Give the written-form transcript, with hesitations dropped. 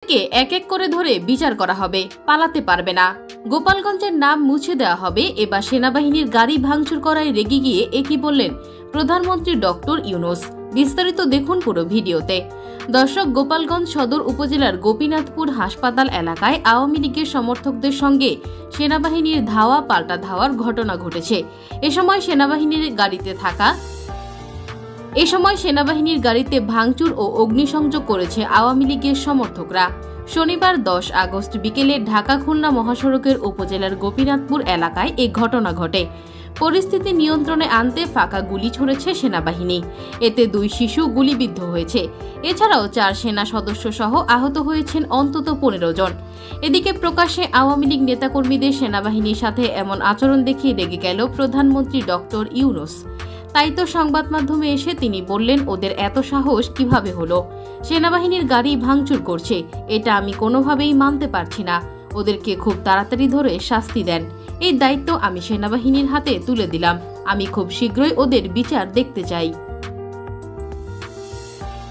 এক এক করে ধরে বিচার করা হবে, পালাতে পারবে না। গোপালগঞ্জের নাম মুছে দেওয়া হবে। এবার সেনাবাহিনীর গাড়ি ভাঙচুর করায় রেগে গিয়ে একই বললেন প্রধানমন্ত্রী ডক্টর ইউনূস। বিস্তারিত দেখুন পুরো ভিডিওতে। দর্শক, গোপালগঞ্জ সদর উপজেলার গোপীনাথপুর হাসপাতাল এলাকায় আওয়ামী লীগের সমর্থকদের সঙ্গে সেনাবাহিনীর ধাওয়া পাল্টা ধাওয়ার ঘটনা ঘটেছে। এ সময় সেনাবাহিনীর গাড়িতে ভাঙচুর ও অগ্নিসংযোগ করেছে আওয়ামী লীগের সমর্থকরা। শনিবার 10 আগস্ট বিকেলে ঢাকা খুলনা মহাসড়কের উপজেলার গোপীনাথপুর এলাকায় এই ঘটনা ঘটে। পরিস্থিতি নিয়ন্ত্রণে আনতে ফাঁকা গুলি ছুড়েছে সেনাবাহিনী। এতে 2 শিশু গুলিবিদ্ধ হয়েছে। এছাড়াও 4 সেনা সদস্য সহ আহত হয়েছেন অন্তত 15 জন। এদিকে প্রকাশ্যে আওয়ামী লীগ নেতাকর্মীদের সেনাবাহিনীর সাথে এমন আচরণ দেখিয়ে রেগে গেল প্রধানমন্ত্রী ডক্টর ইউনূস। তাই তো সংবাদ মাধ্যমে এসে তিনি বললেন, ওদের এত সাহস কিভাবে হলো? সেনাবাহিনীর গাড়ি ভাঙচুর করছে, এটা আমি কোনোভাবেই মানতে পারছি না। ওদেরকে খুব তাড়াতাড়ি ধরে শাস্তি দেন। এই দায়িত্ব আমি সেনাবাহিনীর হাতে তুলে দিলাম। আমি খুব শীঘ্রই ওদের বিচার দেখতে চাই।